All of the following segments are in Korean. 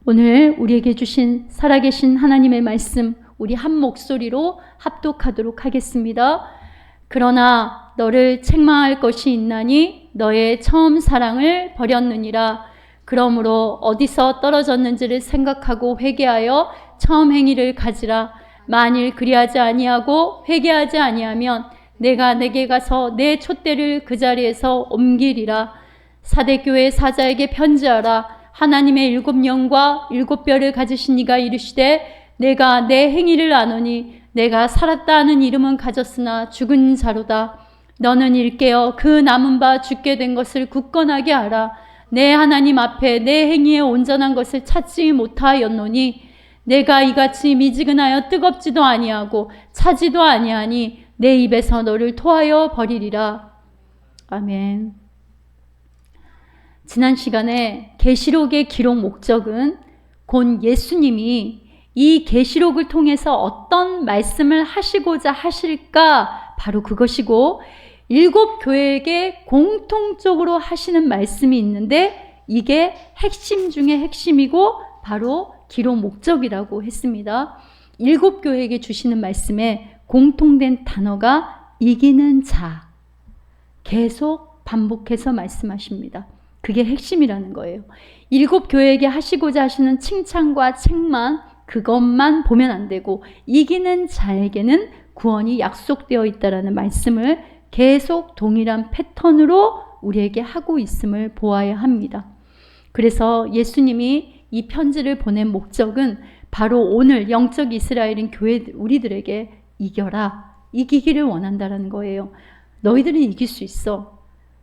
오늘 우리에게 주신 살아계신 하나님의 말씀, 우리 한 목소리로 합독하도록 하겠습니다. 그러나 너를 책망할 것이 있나니 너의 처음 사랑을 버렸느니라. 그러므로 어디서 떨어졌는지를 생각하고 회개하여 처음 행위를 가지라. 만일 그리하지 아니하고 회개하지 아니하면 내가 내게 가서 내 촛대를 그 자리에서 옮기리라. 사대교회 사자에게 편지하라. 하나님의 7영과 7뼈를 가지신 이가 이르시되 내가 내 행위를 아노니 내가 살았다 하는 이름은 가졌으나 죽은 자로다. 너는 일깨어 그 남은 바 죽게 된 것을 굳건하게 알아. 내 하나님 앞에 내 행위에 온전한 것을 찾지 못하였노니 내가 이같이 미지근하여 뜨겁지도 아니하고 차지도 아니하니 내 입에서 너를 토하여 버리리라. 아멘. 지난 시간에 계시록의 기록 목적은 곧 예수님이 이 계시록을 통해서 어떤 말씀을 하시고자 하실까, 바로 그것이고 7 교회에게 공통적으로 하시는 말씀이 있는데 이게 핵심 중에 핵심이고 바로 기록 목적이라고 했습니다. 7 교회에게 주시는 말씀에 공통된 단어가 이기는 자, 계속 반복해서 말씀하십니다. 그게 핵심이라는 거예요. 7 교회에게 하시고자 하시는 칭찬과 책망, 그것만 보면 안 되고 이기는 자에게는 구원이 약속되어 있다라는 말씀을 계속 동일한 패턴으로 우리에게 하고 있음을 보아야 합니다. 그래서 예수님이 이 편지를 보낸 목적은 바로 오늘 영적 이스라엘인 교회 우리들에게 이겨라, 이기기를 원한다라는 거예요. 너희들은 이길 수 있어.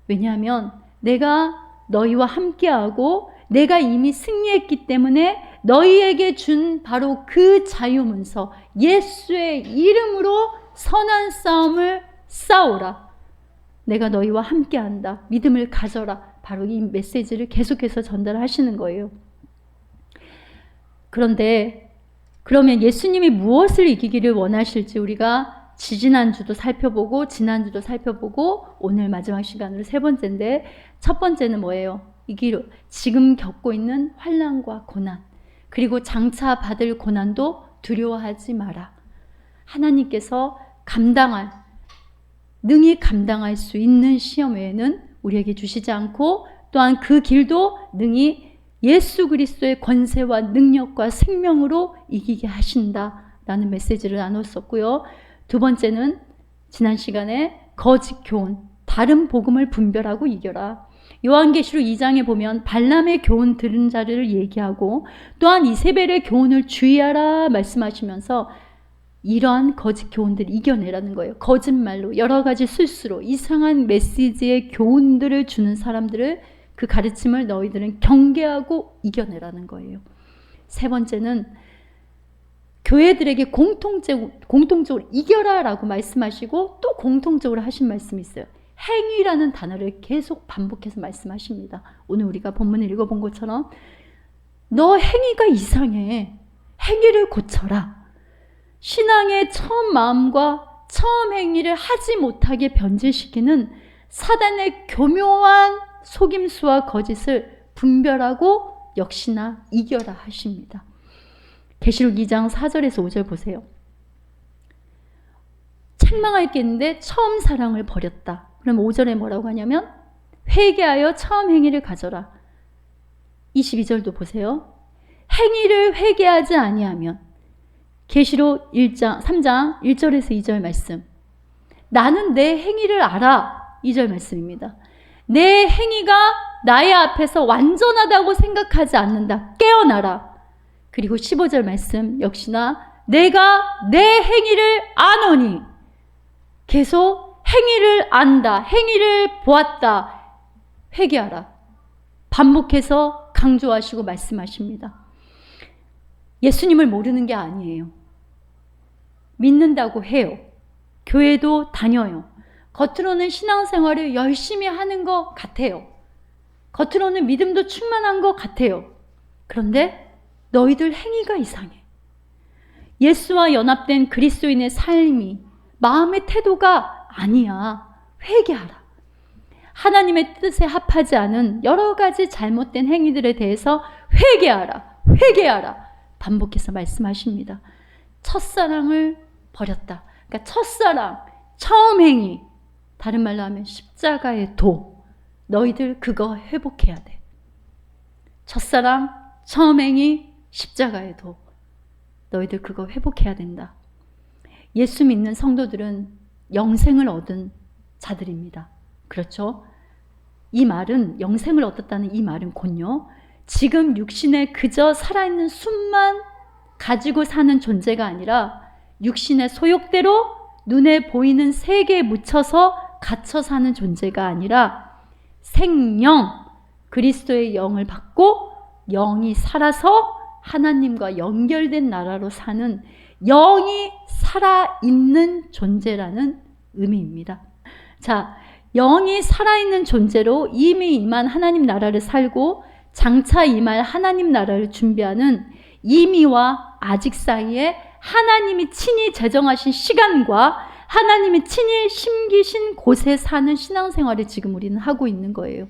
왜냐하면 내가 너희와 함께하고 내가 이미 승리했기 때문에 너희에게 준 바로 그 자유문서, 예수의 이름으로 선한 싸움을 싸우라. 내가 너희와 함께한다. 믿음을 가져라. 바로 이 메시지를 계속해서 전달하시는 거예요. 그런데 그러면 예수님이 무엇을 이기기를 원하실지 우리가 지지난주도 살펴보고 지난주도 살펴보고 오늘 마지막 시간으로 3번째인데, 첫 번째는 뭐예요? 지금 겪고 있는 환난과 고난, 그리고 장차 받을 고난도 두려워하지 마라. 하나님께서 능히 감당할 수 있는 시험 외에는 우리에게 주시지 않고, 또한 그 길도 능히 예수 그리스도의 권세와 능력과 생명으로 이기게 하신다라는 메시지를 나눴었고요. 2번째는 지난 시간에 거짓 교훈, 다른 복음을 분별하고 이겨라. 요한계시록 2장에 보면 발람의 교훈 들은 자를 얘기하고 또한 이세벨의 교훈을 주의하라 말씀하시면서 이러한 거짓 교훈들을 이겨내라는 거예요. 거짓말로 여러 가지 술수로 이상한 메시지의 교훈들을 주는 사람들을, 그 가르침을 너희들은 경계하고 이겨내라는 거예요. 3번째는 교회들에게 공통적으로 이겨라라고 말씀하시고 또 공통적으로 하신 말씀이 있어요. 행위라는 단어를 계속 반복해서 말씀하십니다. 오늘 우리가 본문을 읽어본 것처럼 너 행위가 이상해. 행위를 고쳐라. 신앙의 처음 마음과 처음 행위를 하지 못하게 변질시키는 사단의 교묘한 속임수와 거짓을 분별하고 역시나 이겨라 하십니다. 계시록 2장 4절에서 5절 보세요. 책망할 게 있는데 처음 사랑을 버렸다. 그럼 5절에 뭐라고 하냐면 회개하여 처음 행위를 가져라. 22절도 보세요. 행위를 회개하지 아니하면, 계시록 3장 1절에서 2절 말씀, 나는 내 행위를 알아. 2절 말씀입니다. 내 행위가 나의 앞에서 완전하다고 생각하지 않는다. 깨어나라. 그리고 15절 말씀 역시나 내가 내 행위를 아노니, 계속 행위를 안다, 행위를 보았다, 회개하라. 반복해서 강조하시고 말씀하십니다. 예수님을 모르는 게 아니에요. 믿는다고 해요. 교회도 다녀요. 겉으로는 신앙생활을 열심히 하는 것 같아요. 겉으로는 믿음도 충만한 것 같아요. 그런데 너희들 행위가 이상해. 예수와 연합된 그리스도인의 삶이, 마음의 태도가 아니야. 회개하라. 하나님의 뜻에 합하지 않은 여러 가지 잘못된 행위들에 대해서 회개하라. 회개하라. 반복해서 말씀하십니다. 첫사랑을 버렸다. 그러니까 첫사랑, 처음 행위, 다른 말로 하면 십자가의 도, 너희들 그거 회복해야 돼. 첫사랑, 처음 행위, 십자가의 도, 너희들 그거 회복해야 된다. 예수 믿는 성도들은 영생을 얻은 자들입니다. 그렇죠? 이 말은, 영생을 얻었다는 이 말은 곧요, 지금 육신에 그저 살아있는 숨만 가지고 사는 존재가 아니라 육신의 소욕대로 눈에 보이는 세계에 묻혀서 갇혀 사는 존재가 아니라 생영, 그리스도의 영을 받고 영이 살아서 하나님과 연결된 나라로 사는 영이 살아있는 존재라는 의미입니다. 자, 영이 살아있는 존재로 이미 임한 하나님 나라를 살고 장차 임할 하나님 나라를 준비하는 이미와 아직 사이에 하나님이 친히 제정하신 시간과 하나님이 친히 심기신 곳에 사는 신앙생활을 지금 우리는 하고 있는 거예요.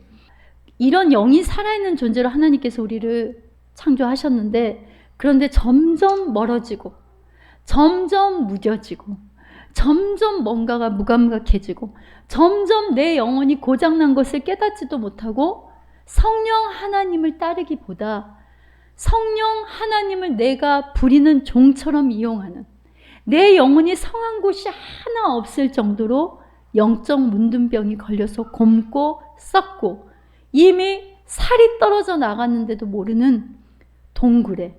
이런 영이 살아있는 존재로 하나님께서 우리를 창조하셨는데, 그런데 점점 멀어지고 점점 무뎌지고 점점 뭔가가 무감각해지고 점점 내 영혼이 고장난 것을 깨닫지도 못하고 성령 하나님을 따르기보다 성령 하나님을 내가 부리는 종처럼 이용하는, 내 영혼이 성한 곳이 하나 없을 정도로 영적 문둥병이 걸려서 곪고 썩고 이미 살이 떨어져 나갔는데도 모르는 동굴에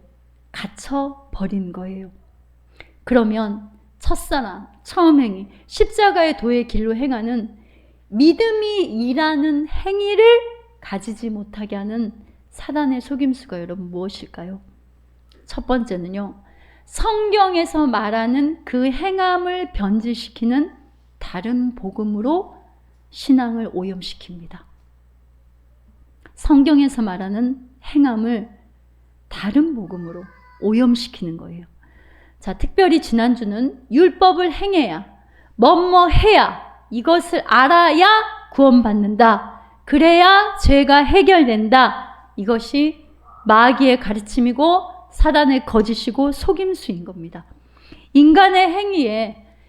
갇혀버린 거예요. 그러면 첫사랑, 처음 행위, 십자가의 도의 길로 행하는 믿음이 일하는 행위를 가지지 못하게 하는 사단의 속임수가 여러분 무엇일까요? 첫 번째는요, 성경에서 말하는 그 행함을 변질시키는 다른 복음으로 신앙을 오염시킵니다. 성경에서 말하는 행함을 다른 복음으로 오염시키는 거예요. 자, 특별히 지난주는 율법을 행해야, 뭐뭐 해야, 이것을 알아야 구원받는다, 그래야 죄가 해결된다, 이것이 마귀의 가르침이고 사단의 거짓이고 속임수인 겁니다. 인간의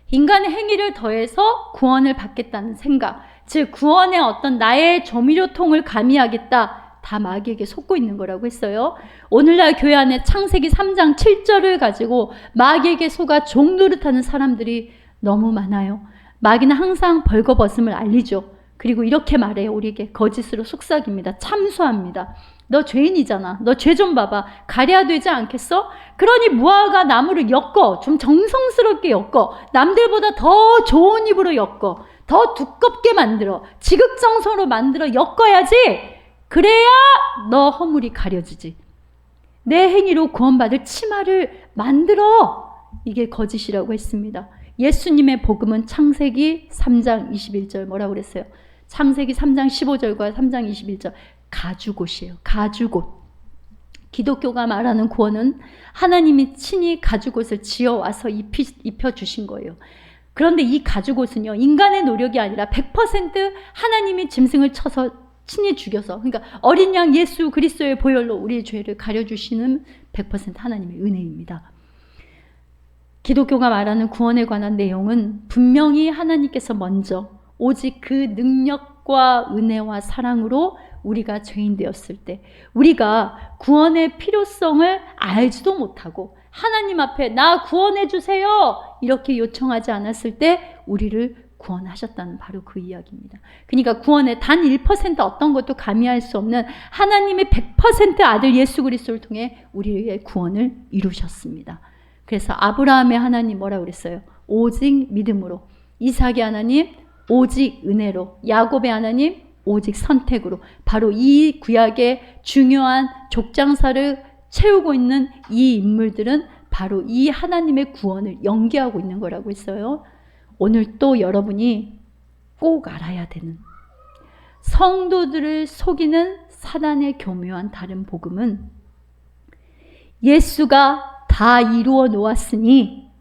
행위를 더해서 구원을 받겠다는 생각, 즉 구원의 어떤 나의 조미료통을 가미하겠다, 다 마귀에게 속고 있는 거라고 했어요. 오늘날 교회 안에 창세기 3장 7절을 가지고 마귀에게 속아 종 노릇하는 사람들이 너무 많아요. 마귀는 항상 벌거벗음을 알리죠. 그리고 이렇게 말해요. 우리에게 거짓으로 속삭입니다. 참수합니다. 너 죄인이잖아. 너 죄 좀 봐봐. 가려야 되지 않겠어? 그러니 무화과 나무를 엮어. 좀 정성스럽게 엮어. 남들보다 더 좋은 잎으로 엮어. 더 두껍게 만들어. 지극정성으로 만들어 엮어야지. 그래야 너 허물이 가려지지. 내 행위로 구원받을 치마를 만들어. 이게 거짓이라고 했습니다. 예수님의 복음은 창세기 3장 21절 뭐라고 그랬어요? 창세기 3장 15절과 3장 21절 가죽옷이에요. 가죽옷. 기독교가 말하는 구원은 하나님이 친히 가죽옷을 지어와서 입혀주신 거예요. 그런데 이 가죽옷은요, 인간의 노력이 아니라 100% 하나님이 짐승을 쳐서 친히 죽여서, 그러니까 어린 양 예수 그리스도의 보혈로 우리의 죄를 가려주시는 100% 하나님의 은혜입니다. 기독교가 말하는 구원에 관한 내용은 분명히 하나님께서 먼저 오직 그 능력과 은혜와 사랑으로 우리가 죄인 되었을 때, 우리가 구원의 필요성을 알지도 못하고 하나님 앞에 나 구원해 주세요 이렇게 요청하지 않았을 때 우리를 구원하셨다는 바로 그 이야기입니다. 그러니까 구원의 단 1% 어떤 것도 가미할 수 없는 하나님의 100% 아들 예수 그리스도를 통해 우리의 구원을 이루셨습니다. 그래서 아브라함의 하나님 뭐라고 그랬어요? 오직 믿음으로. 이삭의 하나님 오직 은혜로. 야곱의 하나님 오직 선택으로. 바로 이 구약의 중요한 족장사를 채우고 있는 이 인물들은 바로 이 하나님의 구원을 연기하고 있는 거라고 했어요. 오늘 또 여러분이 꼭 알아야 되는, 성도들을 속이는 사단의 교묘한 다른 복음은 예수가 다 이루어 놓았으니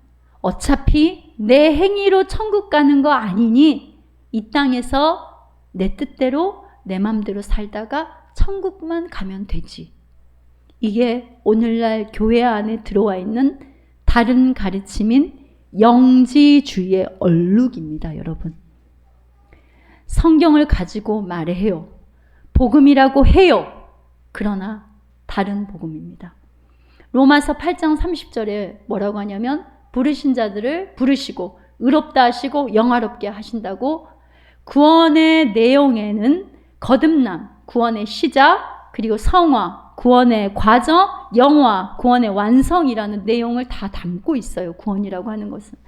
어차피 내 행위로 천국 가는 거 아니니 이 땅에서 내 뜻대로 내 맘대로 살다가 천국만 가면 되지, 이게 오늘날 교회 안에 들어와 있는 다른 가르침인 영지주의의 얼룩입니다, 여러분. 성경을 가지고 말해요. 복음이라고 해요. 그러나 다른 복음입니다. 로마서 8장 30절에 뭐라고 하냐면 부르신 자들을 부르시고 의롭다 하시고 영화롭게 하신다고 구원의 내용에는 거듭남, 구원의 시작, 그리고 성화, 구원의 과정, 영화, 구원의 완성이라는 내용을 다 담고 있어요. 구원이라고 하는 것은.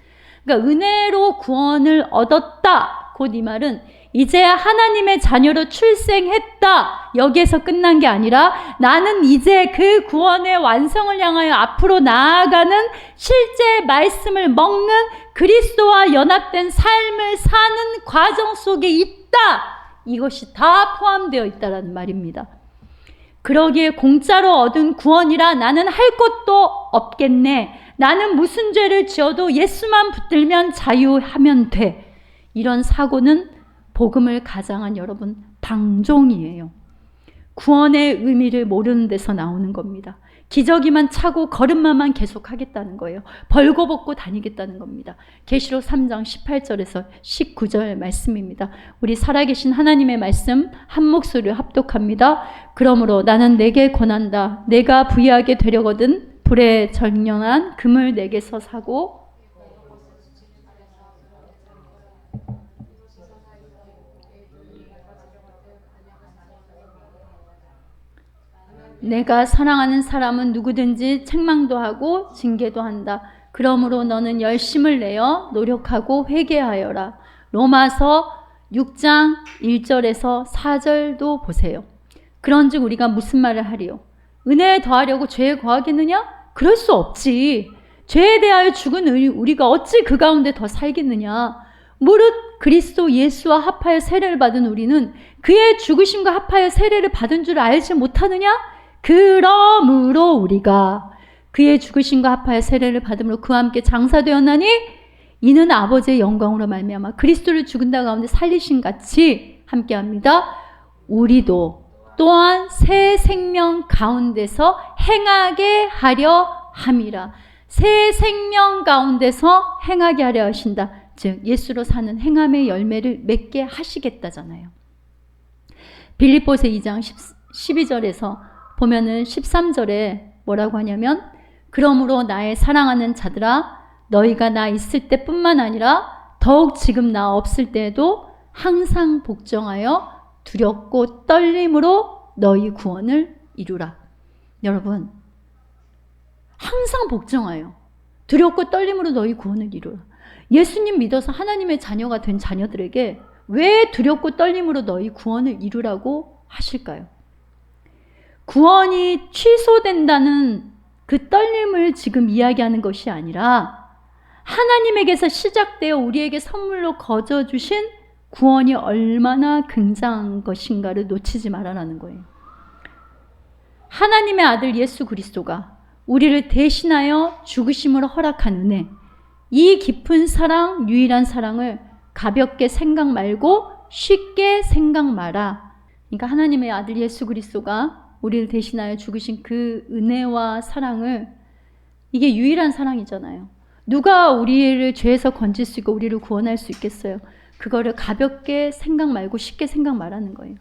그러니까 은혜로 구원을 얻었다. 곧 이 말은 이제 하나님의 자녀로 출생했다. 여기에서 끝난 게 아니라 나는 이제 그 구원의 완성을 향하여 앞으로 나아가는 실제 말씀을 먹는 그리스도와 연합된 삶을 사는 과정 속에 있다. 이것이 다 포함되어 있다는 말입니다. 그러기에 공짜로 얻은 구원이라 나는 할 것도 없겠네. 나는 무슨 죄를 지어도 예수만 붙들면 자유하면 돼. 이런 사고는 복음을 가장한 여러분 방종이에요. 구원의 의미를 모르는 데서 나오는 겁니다. 기저귀만 차고 걸음마만 계속 하겠다는 거예요. 벌거벗고 다니겠다는 겁니다. 계시록 3장 18절에서 19절 말씀입니다. 우리 살아계신 하나님의 말씀 한 목소리로 합독합니다. 그러므로 나는 내게 권한다. 내가 부유하게 되려거든 불에 절연한 금을 내게서 사고 내가 사랑하는 사람은 누구든지 책망도 하고 징계도 한다. 그러므로 너는 열심을 내어 노력하고 회개하여라. 로마서 6장 1절에서 4절도 보세요. 그런즉 우리가 무슨 말을 하리요? 은혜에 더하려고 죄에 거하겠느냐? 그럴 수 없지. 죄에 대하여 죽은 우리가 어찌 그 가운데 더 살겠느냐? 무릇 그리스도 예수와 합하여 세례를 받은 우리는 그의 죽으심과 합하여 세례를 받은 줄 알지 못하느냐? 그러므로 우리가 그의 죽으심과 합하여 세례를 받음으로 그와 함께 장사되었나니 이는 아버지의 영광으로 말미암아 그리스도를 죽은 자 가운데 살리신 같이 함께합니다. 우리도 또한 새 생명 가운데서 행하게 하려 함이라. 새 생명 가운데서 행하게 하려 하신다. 즉 예수로 사는 행함의 열매를 맺게 하시겠다잖아요. 빌립보서 2장 12절에서 보면은 13절에 뭐라고 하냐면 그러므로 나의 사랑하는 자들아 너희가 나 있을 때뿐만 아니라 더욱 지금 나 없을 때에도 항상 복종하여 두렵고 떨림으로 너희 구원을 이루라. 여러분 항상 복종하여 두렵고 떨림으로 너희 구원을 이루라. 예수님 믿어서 하나님의 자녀가 된 자녀들에게 왜 두렵고 떨림으로 너희 구원을 이루라고 하실까요? 구원이 취소된다는 그 떨림을 지금 이야기하는 것이 아니라 하나님에게서 시작되어 우리에게 선물로 거저 주신 구원이 얼마나 굉장한 것인가를 놓치지 말아라는 거예요. 하나님의 아들 예수 그리스도가 우리를 대신하여 죽으심으로 허락한 은혜, 이 깊은 사랑, 유일한 사랑을 가볍게 생각 말고 쉽게 생각 마라. 그러니까 하나님의 아들 예수 그리스도가 우리를 대신하여 죽으신 그 은혜와 사랑을, 이게 유일한 사랑이잖아요. 누가 우리를 죄에서 건질 수 있고 우리를 구원할 수 있겠어요? 그거를 가볍게 생각 말고 쉽게 생각 말하는 거예요.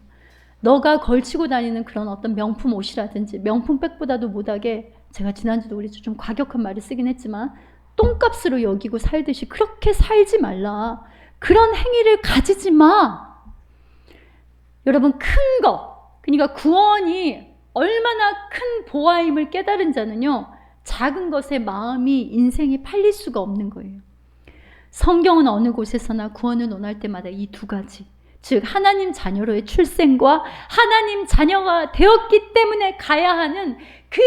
너가 걸치고 다니는 그런 어떤 명품 옷이라든지 명품 백보다도 못하게, 제가 지난주도 우리 좀 과격한 말을 쓰긴 했지만 똥값으로 여기고 살듯이 그렇게 살지 말라. 그런 행위를 가지지 마. 여러분 큰 것, 그러니까 구원이 얼마나 큰 보화임을 깨달은 자는요 작은 것에 마음이 인생이 팔릴 수가 없는 거예요. 성경은 어느 곳에서나 구원을 논할 때마다 이 두 가지, 즉 하나님 자녀로의 출생과 하나님 자녀가 되었기 때문에 가야 하는 그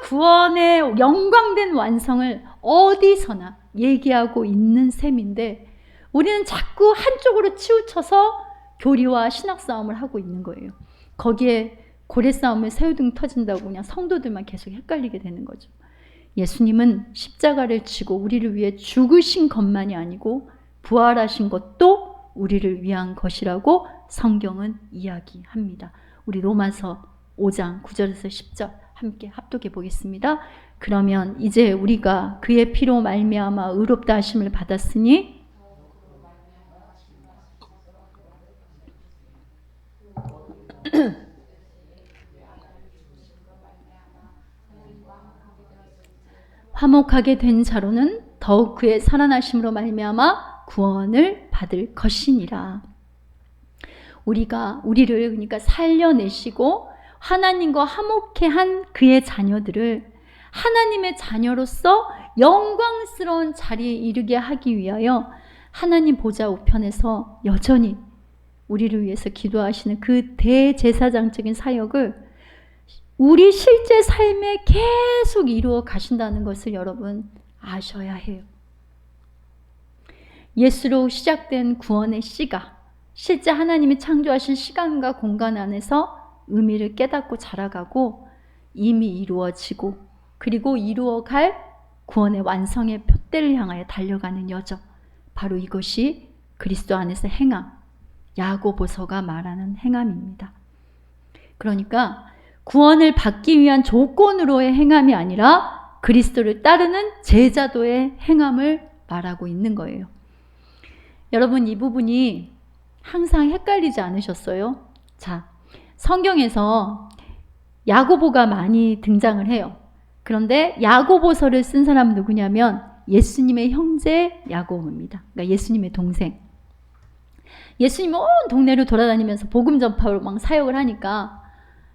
구원의 영광된 완성을 어디서나 얘기하고 있는 셈인데 우리는 자꾸 한쪽으로 치우쳐서 교리와 신학 싸움을 하고 있는 거예요. 거기에 고래 싸움에 새우등 터진다고 그냥 성도들만 계속 헷갈리게 되는 거죠. 예수님은 십자가를 지고 우리를 위해 죽으신 것만이 아니고 부활하신 것도 우리를 위한 것이라고 성경은 이야기합니다. 우리 로마서 5장 9절에서 10절 함께 합독해 보겠습니다. 그러면 이제 우리가 그의 피로 말미암아 의롭다 하심을 받았으니 화목하게 된 자로는 더욱 그의 살아나심으로 말미암아 구원을 받을 것이니라. 우리를 그러니까 살려내시고 하나님과 화목해 한 그의 자녀들을 하나님의 자녀로서 영광스러운 자리에 이르게 하기 위하여 하나님 보좌 우편에서 여전히 우리를 위해서 기도하시는 그 대제사장적인 사역을 우리 실제 삶에 계속 이루어 가신다는 것을 여러분 아셔야 해요. 예수로 시작된 구원의 씨가 실제 하나님이 창조하신 시간과 공간 안에서 의미를 깨닫고 자라가고 이미 이루어지고 그리고 이루어갈 구원의 완성의 표대를 향하여 달려가는 여정, 바로 이것이 그리스도 안에서 행함, 야고보서가 말하는 행함입니다. 그러니까 구원을 받기 위한 조건으로의 행함이 아니라 그리스도를 따르는 제자도의 행함을 말하고 있는 거예요. 여러분, 이 부분이 항상 헷갈리지 않으셨어요? 자, 성경에서 야고보가 많이 등장을 해요. 그런데 야고보서를 쓴 사람은 누구냐면 예수님의 형제 야고보입니다. 그러니까 예수님의 동생. 예수님이 온 동네를 돌아다니면서 복음 전파로 막 사역을 하니까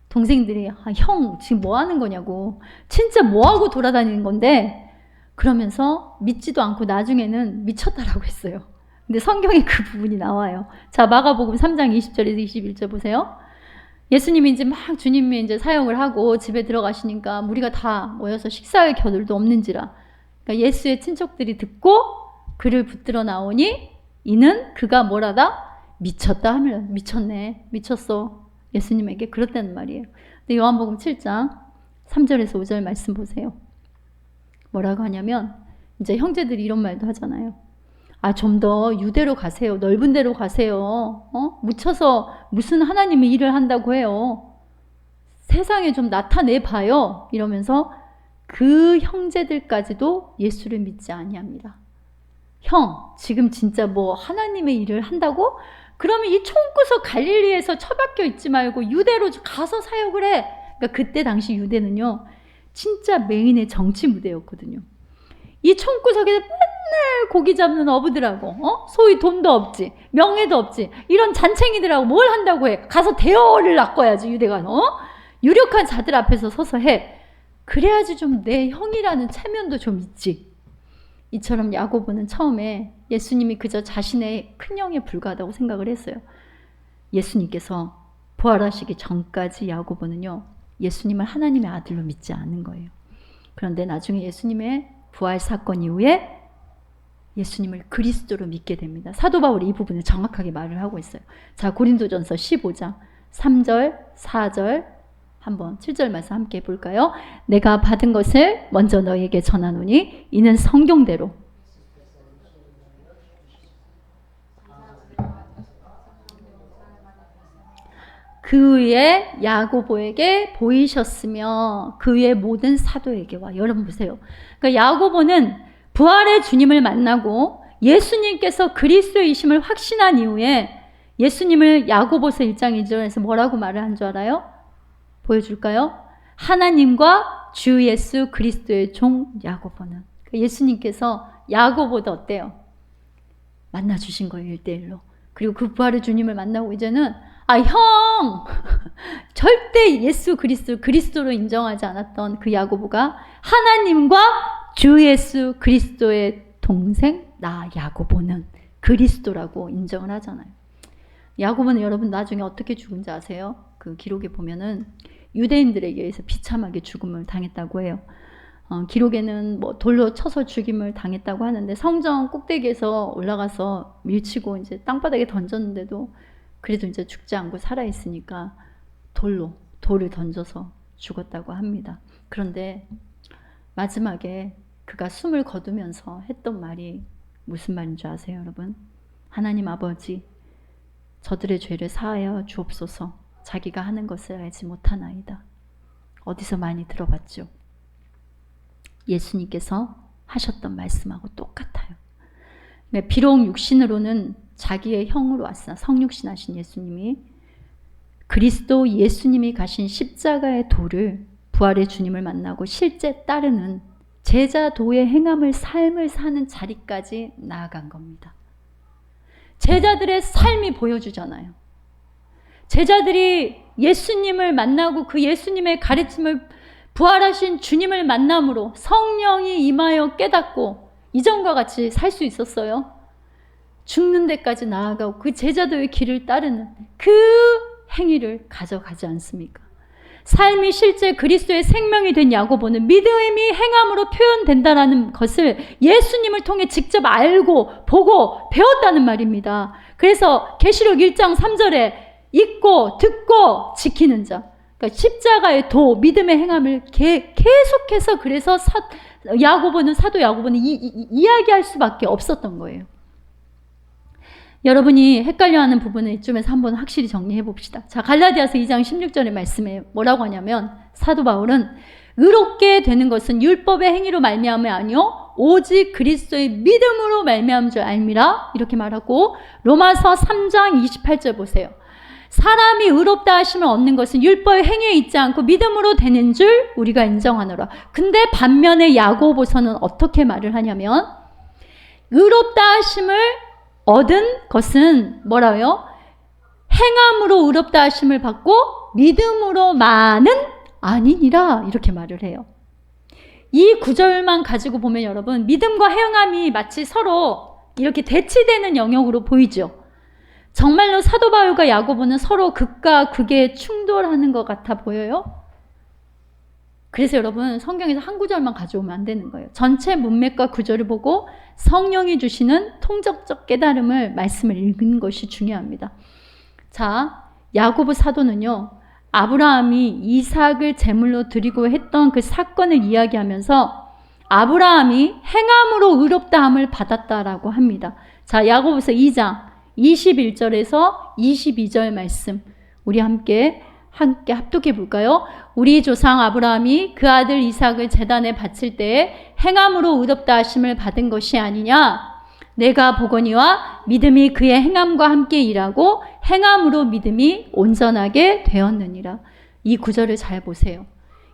동생들이 형 지금 뭐 하는 거냐고, 진짜 뭐 하고 돌아다니는 건데, 그러면서 믿지도 않고 나중에는 미쳤다라고 했어요. 근데 성경에 그 부분이 나와요. 자, 마가복음 3장 20절에서 21절 보세요. 예수님이 이제 막 주님이 이제 사역을 하고 집에 들어가시니까 무리가 다 모여서 식사할 겨를도 없는지라. 그러니까 예수의 친척들이 듣고 그를 붙들어 나오니 이는 그가 뭐라다? 미쳤다 하면 미쳤네, 미쳤어. 예수님에게 그렇다는 말이에요. 근데 요한복음 7장 3절에서 5절 말씀 보세요. 뭐라고 하냐면 이제 형제들이 이런 말도 하잖아요. 좀 더 유대로 가세요. 넓은 데로 가세요. 묻혀서 무슨 하나님의 일을 한다고 해요. 세상에 좀 나타내 봐요. 이러면서 그 형제들까지도 예수를 믿지 아니합니다. 형, 지금 진짜 뭐 하나님의 일을 한다고? 그러면 이 총구석 갈릴리에서 처박혀 있지 말고 유대로 가서 사역을 해. 그러니까 그때 당시 유대는요, 진짜 메인의 정치 무대였거든요. 이 총구석에서 맨날 고기 잡는 어부들하고 소위 돈도 없지, 명예도 없지, 이런 잔챙이들하고 뭘 한다고 해. 가서 대어를 낚아야지. 유대가 유력한 자들 앞에서 서서 해. 그래야지 좀 내 형이라는 체면도 좀 있지. 이처럼 야고보는 처음에 예수님이 그저 자신의 큰형에 불과하다고 생각을 했어요. 예수님께서 부활하시기 전까지 야고보는요, 예수님을 하나님의 아들로 믿지 않은 거예요. 그런데 나중에 예수님의 부활 사건 이후에 예수님을 그리스도로 믿게 됩니다. 사도 바울이 이 부분을 정확하게 말을 하고 있어요. 자, 고린도전서 15장 3절 4절 한번 7절 말씀 함께 볼까요? 내가 받은 것을 먼저 너희에게 전하노니 이는 성경대로 그 위에 야고보에게 보이셨으며 그 위에 모든 사도에게와. 여러분 보세요. 그러니까 야고보는 부활의 주님을 만나고 예수님께서 그리스도이심을 확신한 이후에 예수님을 야고보서 1장 1절에서 뭐라고 말을 한 줄 알아요? 보여줄까요? 하나님과 주 예수 그리스도의 종 야고보는. 그러니까 예수님께서 야고보도 어때요? 만나주신 거예요. 1대1로. 그리고 그 부활의 주님을 만나고 이제는 형! 절대 예수 그리스도로 인정하지 않았던 그 야고보가 하나님과 주 예수 그리스도의 동생 나 야고보는 그리스도라고 인정을 하잖아요. 야고보는 여러분 나중에 어떻게 죽은지 아세요? 그 기록에 보면은 유대인들에게 의해서 비참하게 죽음을 당했다고 해요. 기록에는 뭐 돌로 쳐서 죽임을 당했다고 하는데 성전 꼭대기에서 올라가서 밀치고 이제 땅바닥에 던졌는데도 그래도 이제 죽지 않고 살아있으니까 돌을 던져서 죽었다고 합니다. 그런데 마지막에 그가 숨을 거두면서 했던 말이 무슨 말인 줄 아세요, 여러분? 하나님 아버지, 저들의 죄를 사하여 주옵소서. 자기가 하는 것을 알지 못하나이다. 어디서 많이 들어봤죠? 예수님께서 하셨던 말씀하고 똑같아요. 비록 육신으로는 자기의 형으로 왔으나 성육신 하신 예수님이 그리스도 예수님이 가신 십자가의 도를 부활의 주님을 만나고 실제 따르는 제자도의 행함을 삶을 사는 자리까지 나아간 겁니다. 제자들의 삶이 보여주잖아요. 제자들이 예수님을 만나고 그 예수님의 가르침을 부활하신 주님을 만남으로 성령이 임하여 깨닫고 이전과 같이 살 수 있었어요? 죽는 데까지 나아가고 그 제자도의 길을 따르는 그 행위를 가져가지 않습니까? 삶이 실제 그리스도의 생명이 된 야고보는 믿음이 행함으로 표현된다는 것을 예수님을 통해 직접 알고 보고 배웠다는 말입니다. 그래서 계시록 1장 3절에 읽고 듣고 지키는 자, 그러니까 십자가의 도, 믿음의 행함을 계속해서 그래서 사도 야고보는 이야기할 수밖에 없었던 거예요. 여러분이 헷갈려하는 부분은 이쯤에서 한번 확실히 정리해 봅시다. 자, 갈라디아서 2장 16절의 말씀에 뭐라고 하냐면 사도 바울은 의롭게 되는 것은 율법의 행위로 말미암음이 아니요 오직 그리스도의 믿음으로 말미암은 줄 알미라 이렇게 말하고 로마서 3장 28절 보세요. 사람이 의롭다 하심을 얻는 것은 율법의 행위에 있지 않고 믿음으로 되는 줄 우리가 인정하노라. 근데 반면에 야고보서는 어떻게 말을 하냐면 의롭다 하심을 얻은 것은 뭐라요? 행함으로 의롭다 하심을 받고 믿음으로만은 아니니라 이렇게 말을 해요. 이 구절만 가지고 보면 여러분 믿음과 행함이 마치 서로 이렇게 대치되는 영역으로 보이죠. 정말로 사도 바울과 야고보는 서로 극과 극에 충돌하는 것 같아 보여요? 그래서 여러분 성경에서 한 구절만 가져오면 안 되는 거예요. 전체 문맥과 구절을 보고 성령이 주시는 통적적 깨달음을 말씀을 읽는 것이 중요합니다. 자, 야고보 사도는요. 아브라함이 이삭을 제물로 드리고 했던 그 사건을 이야기하면서 아브라함이 행함으로 의롭다함을 받았다라고 합니다. 자, 야고보서 2장 21절에서 22절 말씀 우리 함께 합독해 볼까요? 우리 조상 아브라함이 그 아들 이삭을 제단에 바칠 때에 행함으로 의롭다 하심을 받은 것이 아니냐? 내가 보거니와 믿음이 그의 행함과 함께 일하고 행함으로 믿음이 온전하게 되었느니라. 이 구절을 잘 보세요.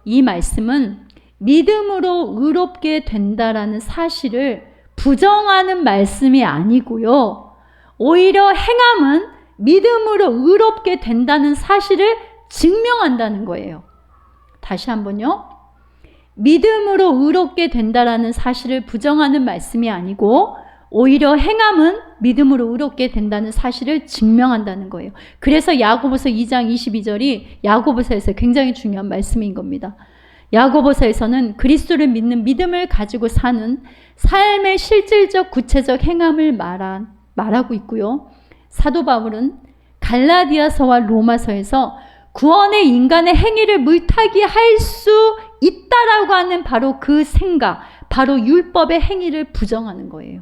이 말씀은 믿음으로 의롭게 된다라는 사실을 부정하는 말씀이 아니고요. 오히려 행함은 믿음으로 의롭게 된다는 사실을 증명한다는 거예요. 다시 한번요. 믿음으로 의롭게 된다라는 사실을 부정하는 말씀이 아니고 오히려 행함은 믿음으로 의롭게 된다는 사실을 증명한다는 거예요. 그래서 야고보서 2장 22절이 야고보서에서 굉장히 중요한 말씀인 겁니다. 야고보서에서는 그리스도를 믿는 믿음을 가지고 사는 삶의 실질적 구체적 행함을 말하고 있고요. 사도 바울은 갈라디아서와 로마서에서 구원의 인간의 행위를 물타기 할 수 있다라고 하는 바로 그 생각, 바로 율법의 행위를 부정하는 거예요.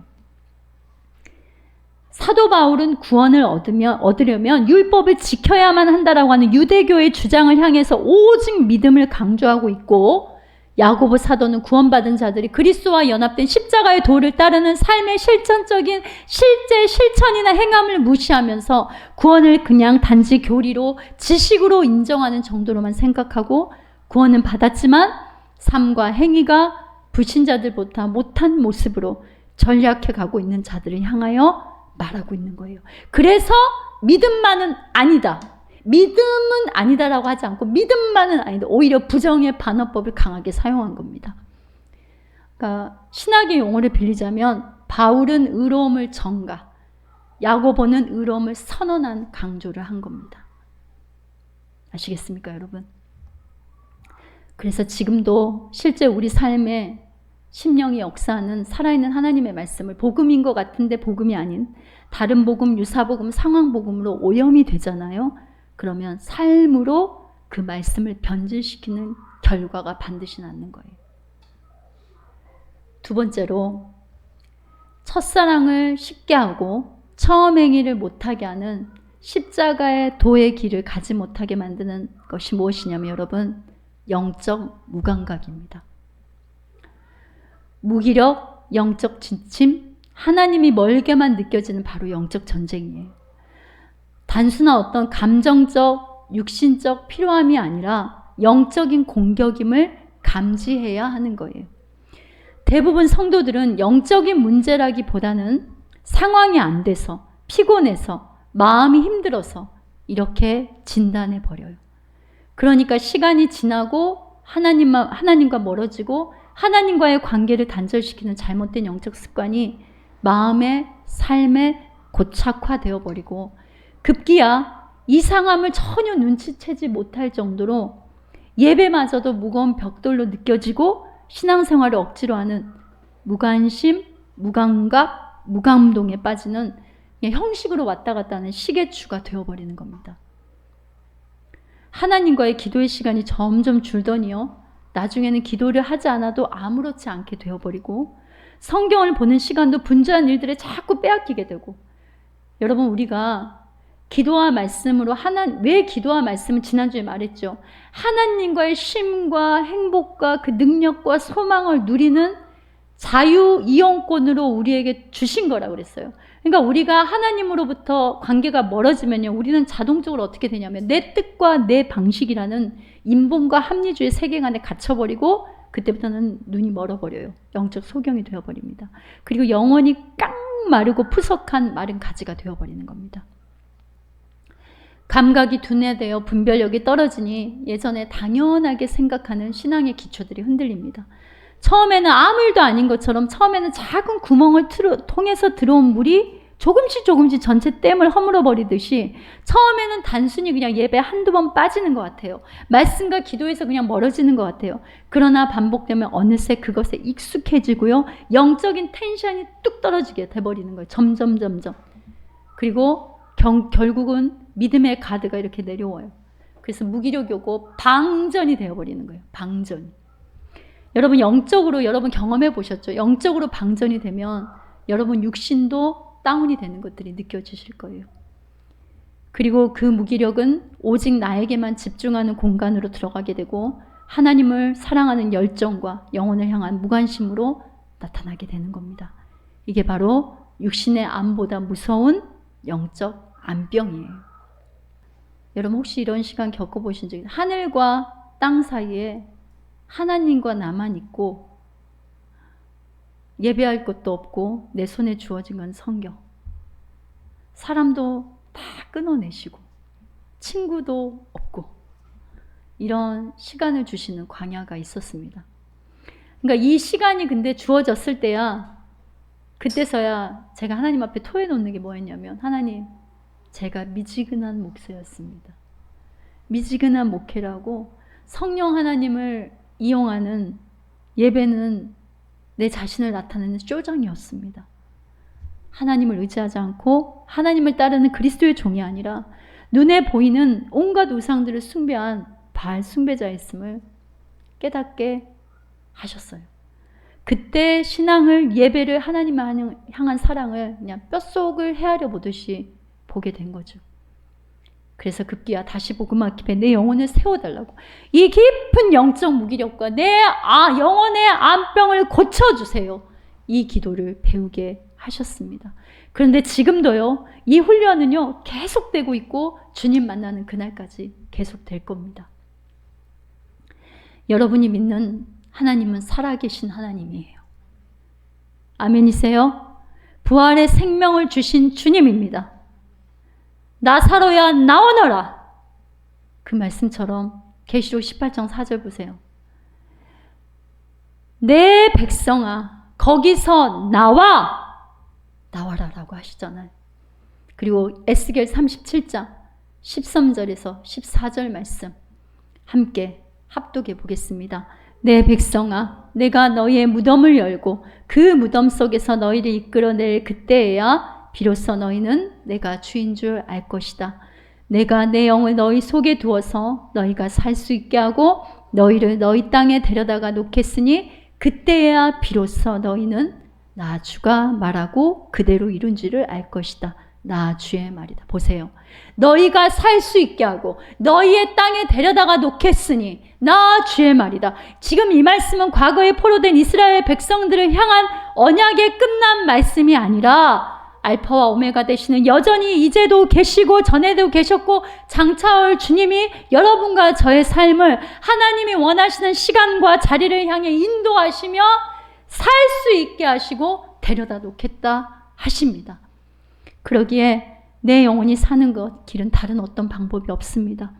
사도 바울은 구원을 얻으려면 율법을 지켜야만 한다라고 하는 유대교의 주장을 향해서 오직 믿음을 강조하고 있고 야고보 사도는 구원받은 자들이 그리스도와 연합된 십자가의 도를 따르는 삶의 실천적인 실천이나 행함을 무시하면서 구원을 그냥 단지 교리로 지식으로 인정하는 정도로만 생각하고 구원은 받았지만 삶과 행위가 불신자들보다 못한 모습으로 전략해 가고 있는 자들을 향하여 말하고 있는 거예요. 그래서 믿음만은 아니다. 믿음은 아니다라고 하지 않고 믿음만은 아니다. 오히려 부정의 반어법을 강하게 사용한 겁니다. 그러니까 신학의 용어를 빌리자면 바울은 의로움을 전가, 야고보는 의로움을 선언한 강조를 한 겁니다. 아시겠습니까, 여러분? 그래서 지금도 실제 우리 삶에 심령이 역사하는 살아있는 하나님의 말씀을 복음인 것 같은데 복음이 아닌 다른 복음, 유사복음, 상황복음으로 오염이 되잖아요. 그러면 삶으로 그 말씀을 변질시키는 결과가 반드시 낫는 거예요. 두 번째로 첫사랑을 쉽게 하고 처음 행위를 못하게 하는 십자가의 도의 길을 가지 못하게 만드는 것이 무엇이냐면 여러분 영적 무감각입니다. 무기력, 영적 지침, 하나님이 멀게만 느껴지는 바로 영적 전쟁이에요. 단순한 어떤 감정적, 육신적 필요함이 아니라 영적인 공격임을 감지해야 하는 거예요. 대부분 성도들은 영적인 문제라기보다는 상황이 안 돼서, 피곤해서, 마음이 힘들어서 이렇게 진단해 버려요. 그러니까 시간이 지나고 하나님과 멀어지고 하나님과의 관계를 단절시키는 잘못된 영적 습관이 마음의 삶에 고착화되어 버리고 급기야 이상함을 전혀 눈치채지 못할 정도로 예배마저도 무거운 벽돌로 느껴지고 신앙생활을 억지로 하는 무관심, 무감각, 무감동에 빠지는 형식으로 왔다 갔다 하는 시계추가 되어버리는 겁니다. 하나님과의 기도의 시간이 점점 줄더니요. 나중에는 기도를 하지 않아도 아무렇지 않게 되어버리고 성경을 보는 시간도 분주한 일들에 자꾸 빼앗기게 되고 여러분 우리가 기도와 말씀으로 왜 기도와 말씀은 지난주에 말했죠. 하나님과의 쉼과 행복과 그 능력과 소망을 누리는 자유 이용권으로 우리에게 주신 거라고 그랬어요. 그러니까 우리가 하나님으로부터 관계가 멀어지면요. 우리는 자동적으로 어떻게 되냐면 내 뜻과 내 방식이라는 인본과 합리주의 세계관에 갇혀버리고 그때부터는 눈이 멀어버려요. 영적 소경이 되어버립니다. 그리고 영혼이 깡 마르고 푸석한 마른 가지가 되어버리는 겁니다. 감각이 둔해되어 분별력이 떨어지니 예전에 당연하게 생각하는 신앙의 기초들이 흔들립니다. 처음에는 아무 일도 아닌 것처럼 처음에는 작은 구멍을 통해서 들어온 물이 조금씩 전체 댐을 허물어 버리듯이 처음에는 단순히 그냥 예배 한두 번 빠지는 것 같아요. 말씀과 기도에서 그냥 멀어지는 것 같아요. 그러나 반복되면 어느새 그것에 익숙해지고요. 영적인 텐션이 뚝 떨어지게 돼버리는 거예요. 점점. 그리고 결국은 믿음의 가드가 이렇게 내려와요. 그래서 무기력이 오고 방전이 되어버리는 거예요. 방전이. 여러분 영적으로 여러분 경험해 보셨죠? 영적으로 방전이 되면 여러분 육신도 다운이 되는 것들이 느껴지실 거예요. 그리고 그 무기력은 오직 나에게만 집중하는 공간으로 들어가게 되고 하나님을 사랑하는 열정과 영혼을 향한 무관심으로 나타나게 되는 겁니다. 이게 바로 육신의 암보다 무서운 영적 암병이에요. 여러분 혹시 이런 시간 겪어보신 적 있나요? 하늘과 땅 사이에 하나님과 나만 있고 예배할 것도 없고 내 손에 주어진 건 성경. 사람도 다 끊어내시고 친구도 없고 이런 시간을 주시는 광야가 있었습니다. 그러니까 이 시간이 근데 주어졌을 때야 그때서야 제가 하나님 앞에 토해놓는 게 뭐였냐면 하나님 제가 미지근한 목사였습니다. 미지근한 목회라고 성령 하나님을 이용하는 예배는 내 자신을 나타내는 쇼장이었습니다. 하나님을 의지하지 않고 하나님을 따르는 그리스도의 종이 아니라 눈에 보이는 온갖 우상들을 숭배한 바알 숭배자였음을 깨닫게 하셨어요. 그때 신앙을 예배를 하나님을 향한 사랑을 그냥 뼛속을 헤아려 보듯이 보게 된 거죠. 그래서 급기야 다시 복음 앞에 내 영혼을 세워달라고 이 깊은 영적 무기력과 내 영혼의 암병을 고쳐주세요. 이 기도를 배우게 하셨습니다. 그런데 지금도요. 이 훈련은요. 계속되고 있고 주님 만나는 그날까지 계속될 겁니다. 여러분이 믿는 하나님은 살아계신 하나님이에요. 아멘이세요? 부활의 생명을 주신 주님입니다. 나사로야 나오너라. 그 말씀처럼 계시록 18장 4절 보세요. 내 백성아 거기서 나와라라고 하시잖아요. 그리고 에스겔 37장 13절에서 14절 말씀 함께 합독해 보겠습니다. 내 백성아 내가 너희의 무덤을 열고 그 무덤 속에서 너희를 이끌어낼 그때에야 비로소 너희는 내가 주인 줄 알 것이다. 내가 내 영을 너희 속에 두어서 너희가 살 수 있게 하고 너희를 너희 땅에 데려다가 놓겠으니 그때야 비로소 너희는 나 주가 말하고 그대로 이룬 줄을 알 것이다. 나 주의 말이다. 보세요. 너희가 살 수 있게 하고 너희의 땅에 데려다가 놓겠으니 나 주의 말이다. 지금 이 말씀은 과거에 포로된 이스라엘 백성들을 향한 언약의 끝난 말씀이 아니라 알파와 오메가 되시는 여전히 이제도 계시고 전에도 계셨고 장차올 주님이 여러분과 저의 삶을 하나님이 원하시는 시간과 자리를 향해 인도하시며 살 수 있게 하시고 데려다 놓겠다 하십니다. 그러기에 내 영혼이 사는 것 길은 다른 어떤 방법이 없습니다.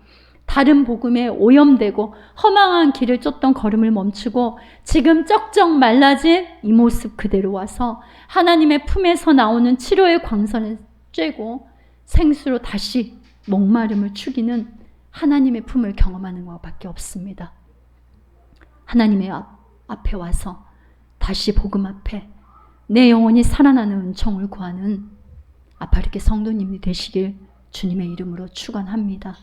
다른 복음에 오염되고 허망한 길을 쫓던 걸음을 멈추고 지금 쩍쩍 말라진 이 모습 그대로 와서 하나님의 품에서 나오는 치료의 광선을 쬐고 생수로 다시 목마름을 죽이는 하나님의 품을 경험하는 것밖에 없습니다. 하나님의 앞에 와서 다시 복음 앞에 내 영혼이 살아나는 은총을 구하는 아파르게 성도님이 되시길 주님의 이름으로 축원합니다.